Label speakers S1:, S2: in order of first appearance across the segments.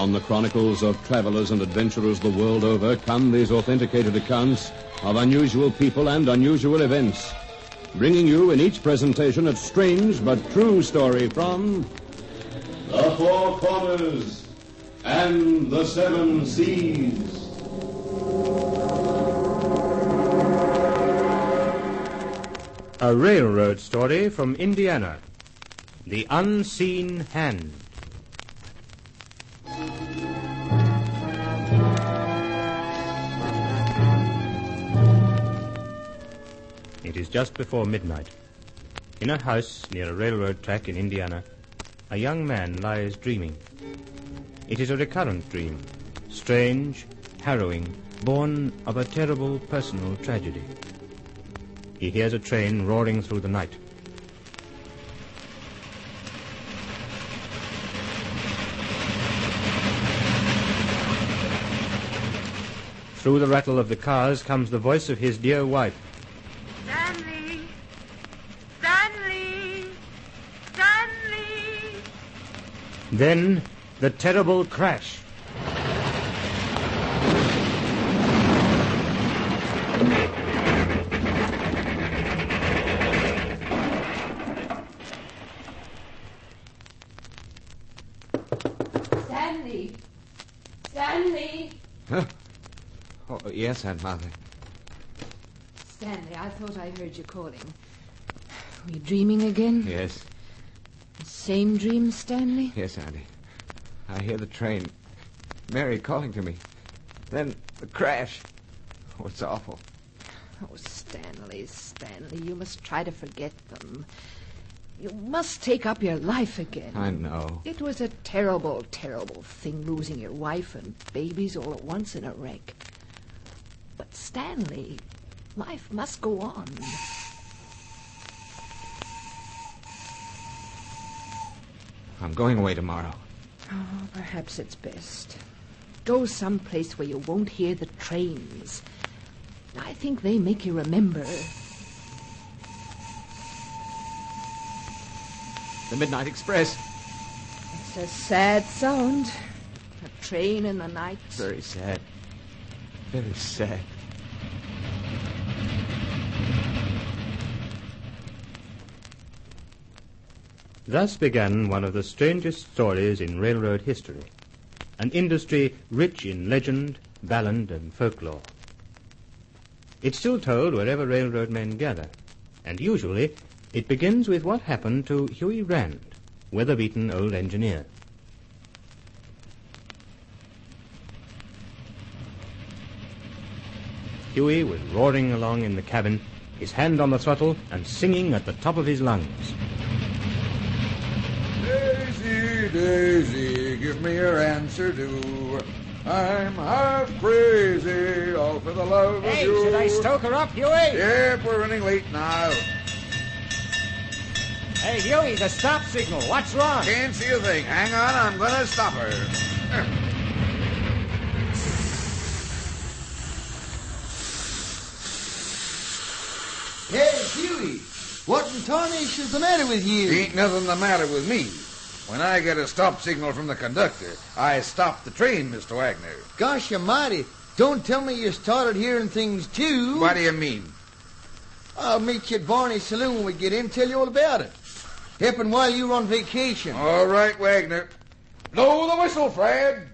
S1: From the chronicles of travelers and adventurers the world over come these authenticated accounts of unusual people and unusual events, bringing you in each presentation a strange but true story from the Four Corners and the Seven Seas.
S2: A railroad story from Indiana. The Unseen Hand. It is just before midnight. In a house near a railroad track in Indiana, a young man lies dreaming. It is a recurrent dream, strange, harrowing, born of a terrible personal tragedy. He hears a train roaring through the night. Through the rattle of the cars comes the voice of his dear wife.
S3: Stanley! Stanley! Stanley!
S2: Then the terrible crash.
S3: Stanley! Stanley!
S4: Huh? Oh, yes, Aunt Martha.
S3: Stanley, I thought I heard you calling. Were you dreaming again?
S4: Yes.
S3: The same dream, Stanley?
S4: Yes, Auntie. I hear the train. Mary calling to me. Then the crash. Oh, it's awful.
S3: Oh, Stanley, you must try to forget them. You must take up your life again.
S4: I know.
S3: It was a terrible, terrible thing losing your wife and babies all at once in a wreck. But, Stanley, life must go on.
S4: I'm going away tomorrow.
S3: Oh, perhaps it's best. Go someplace where you won't hear the trains. I think they make you remember.
S4: The Midnight Express.
S3: It's a sad sound. A train in the night.
S4: Very sad. Very sad.
S2: Thus began one of the strangest stories in railroad history, an industry rich in legend, ballad, and folklore. It's still told wherever railroad men gather, and usually it begins with what happened to Huey Rand, weather-beaten old engineer. Huey was roaring along in the cabin, his hand on the throttle and singing at the top of his lungs.
S5: Daisy, Daisy, give me your answer due. I'm half crazy, all for the love of you.
S6: Hey, should I stoke her up, Huey?
S5: Yep, we're running late now.
S6: Hey, Huey, the stop signal. What's wrong?
S5: Can't see a thing. Hang on, I'm gonna stop her.
S7: Hey, Huey, what in tarnation's the matter with you?
S5: Ain't nothing the matter with me. When I get a stop signal from the conductor, I stop the train, Mr. Wagner.
S7: Gosh almighty, don't tell me you started hearing things too.
S5: What do you mean?
S7: I'll meet you at Barney's saloon when we get in, tell you all about it. Happened while you were on vacation.
S5: All right, Wagner. Blow the whistle, Fred.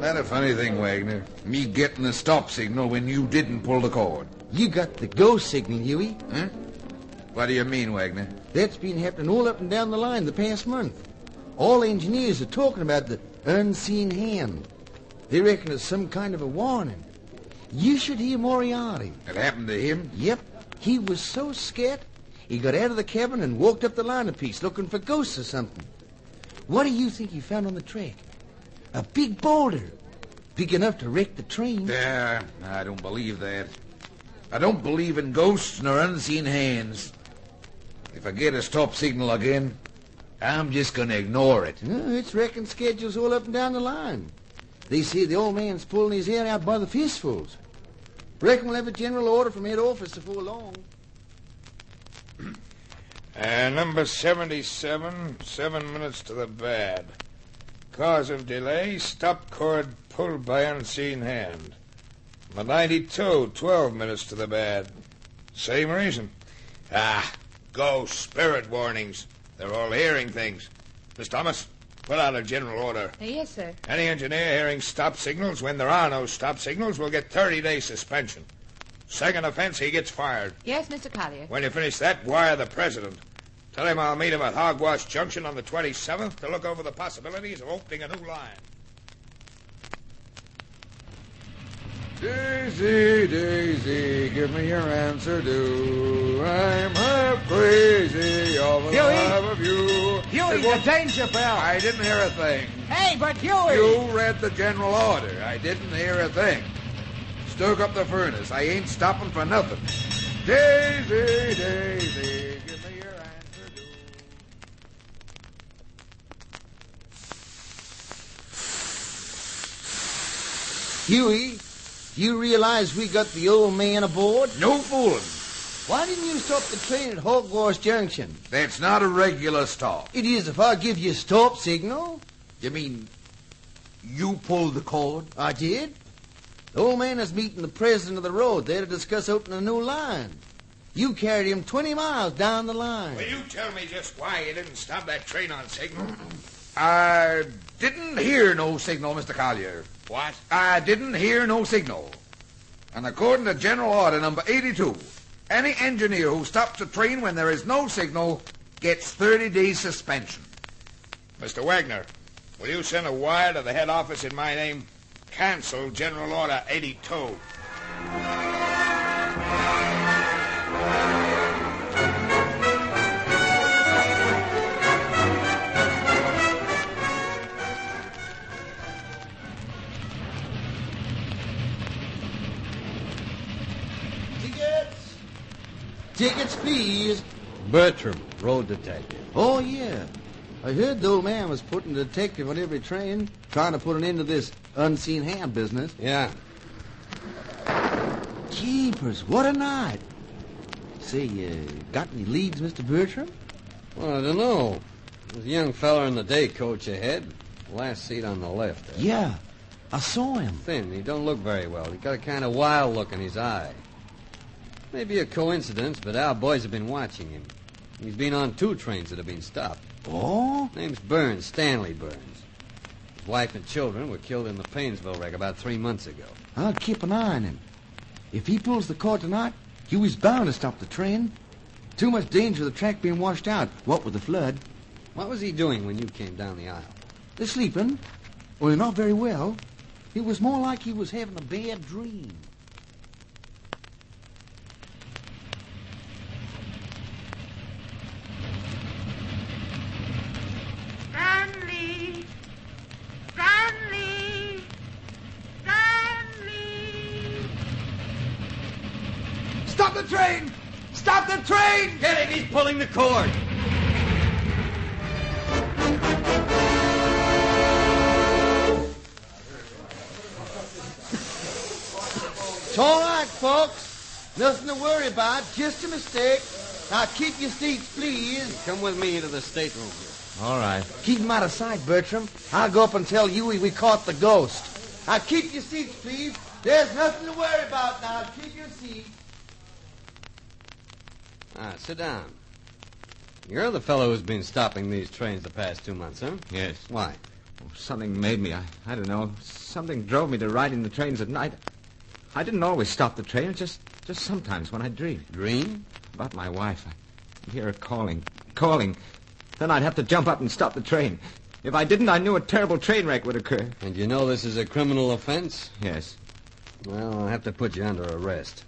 S5: Isn't that a funny thing, Wagner? Me getting the stop signal when you didn't pull the cord.
S7: You got the go signal, Huey.
S5: Huh? What do you mean, Wagner?
S7: That's been happening all up and down the line the past month. All engineers are talking about the unseen hand. They reckon it's some kind of a warning. You should hear Moriarty.
S5: It happened to him?
S7: Yep. He was so scared, he got out of the cabin and walked up the line a piece looking for ghosts or something. What do you think he found on the track? A big boulder. Big enough to wreck the train.
S5: Yeah, I don't believe that. I don't believe in ghosts nor unseen hands. If I get a stop signal again, I'm just going to ignore it.
S7: It's wrecking schedules all up and down the line. They say the old man's pulling his hair out by the fistfuls. Reckon we'll have a general order from head office before long.
S8: Number 77, 7 minutes to the bad. Cause of delay, stop cord pulled by unseen hand. Number 92, 12 minutes to the bad. Same reason. Ghost, spirit warnings. They're all hearing things. Miss Thomas, put out a general order.
S9: Yes, sir.
S8: Any engineer hearing stop signals when there are no stop signals will get 30-day suspension. Second offense, he gets fired.
S9: Yes, Mr. Collier.
S8: When you finish that, wire the president. Tell him I'll meet him at Hogwash Junction on the 27th to look over the possibilities of opening a new line.
S5: Daisy, Daisy, give me your answer, do. I'm half crazy of the
S6: Huey!
S5: love of you.
S6: Huey, the danger bell.
S5: I didn't hear a thing.
S6: Hey, but Huey!
S5: You read the general order. I didn't hear a thing. Stoke up the furnace. I ain't stopping for nothing. Daisy, Daisy, give me your answer, do.
S7: Huey, you realize we got the old man aboard?
S5: No fooling.
S7: Why didn't you stop the train at Hogwash Junction?
S5: That's not a regular stop.
S7: It is if I give you a stop signal.
S5: You mean you pulled the cord?
S7: I did. The old man is meeting the president of the road there to discuss opening a new line. You carried him 20 miles down the line.
S8: Will you tell me just why you didn't stop that train on signal?
S5: I didn't hear no signal, Mr. Collier.
S8: What?
S5: I didn't hear no signal. And according to General Order number 82, any engineer who stops a train when there is no signal gets 30 days suspension.
S8: Mr. Wagner, will you send a wire to the head office in my name? Cancel General Order 82.
S7: Tickets, please.
S10: Bertram, road detective.
S7: Oh, yeah. I heard the old man was putting a detective on every train, trying to put an end to this unseen hand business.
S10: Yeah.
S7: Keepers, what a night. Say, got any leads, Mr. Bertram?
S10: Well, I don't know. There's a young fella in the day coach ahead. Last seat on the left.
S7: Yeah, I saw him.
S10: Thin. He don't look very well. He got a kind of wild look in his eye. Maybe a coincidence, but our boys have been watching him. He's been on 2 trains that have been stopped.
S7: Oh?
S10: Name's Burns, Stanley Burns. His wife and children were killed in the Painesville wreck about 3 months ago.
S7: I'll keep an eye on him. If he pulls the cord tonight, Huey's bound to stop the train. Too much danger of the track being washed out, what with the flood.
S10: What was he doing when you came down the aisle?
S7: They're sleeping. Well, not very well. It was more like he was having a bad dream.
S11: Stanley! Stanley! Stanley!
S5: Stop the train! Stop the train!
S10: Get it! He's pulling the cord!
S7: It's all right, folks. Nothing to worry about. Just a mistake. Now, keep your seats, please.
S10: Come with me into the stateroom.
S4: All right.
S7: Keep him out of sight, Bertram. I'll go up and tell Huey we caught the ghost. Now, keep your seats, please. There's nothing to worry about now. Keep your seats.
S10: Sit down. You're the fellow who's been stopping these trains the past 2 months, huh?
S4: Yes.
S10: Why?
S4: Oh, something made me. I don't know. Something drove me to riding the trains at night. I didn't always stop the train. Just sometimes when I dream.
S10: Dream?
S4: About my wife. I'd hear her calling. Then I'd have to jump up and stop the train. If I didn't, I knew a terrible train wreck would occur.
S10: And you know this is a criminal offense?
S4: Yes.
S10: Well, I'll have to put you under arrest.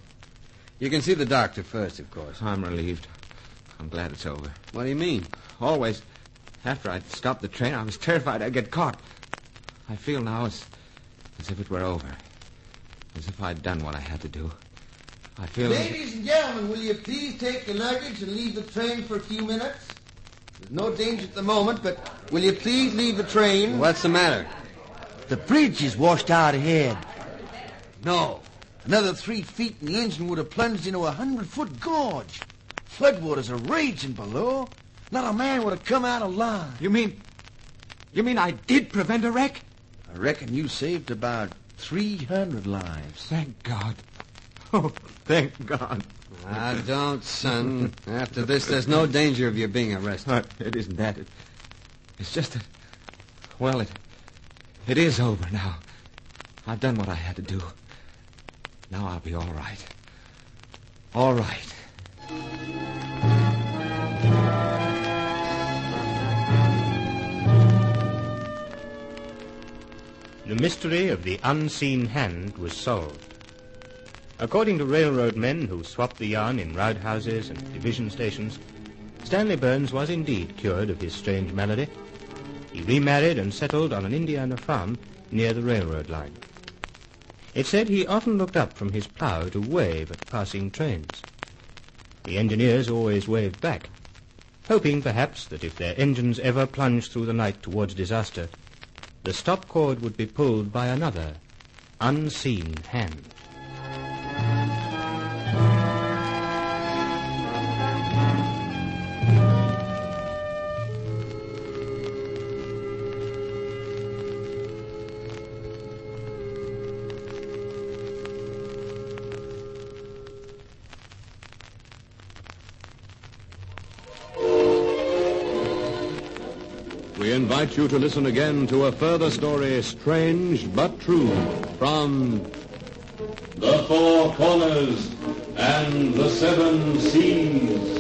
S10: You can see the doctor first, of course.
S4: I'm relieved. I'm glad it's over.
S10: What do you mean?
S4: Always, after I'd stopped the train, I was terrified I'd get caught. I feel now as if it were over. As if I'd done what I had to do. I feel...
S7: Ladies and gentlemen, will you please take your luggage and leave the train for a few minutes? There's no danger at the moment, but will you please leave the train?
S10: What's the matter?
S7: The bridge is washed out ahead.
S10: No.
S7: Another 3 feet and the engine would have plunged into a 100-foot gorge. Floodwaters are raging below. Not a man would have come out alive.
S4: You mean I did prevent a wreck?
S7: I reckon you saved about 300 lives.
S4: Thank God. Oh, thank God.
S10: Don't, son. After this, there's no danger of you being arrested.
S4: It isn't that. It's just that, well, it is over now. I've done what I had to do. Now I'll be all right. All right.
S2: The mystery of the unseen hand was solved. According to railroad men who swapped the yarn in roundhouses and division stations, Stanley Burns was indeed cured of his strange malady. He remarried and settled on an Indiana farm near the railroad line. It said he often looked up from his plough to wave at passing trains. The engineers always waved back, hoping perhaps that if their engines ever plunged through the night towards disaster, the stop cord would be pulled by another, unseen hand.
S1: We invite you to listen again to a further story, strange but true, from The Four Corners and the Seven Seas.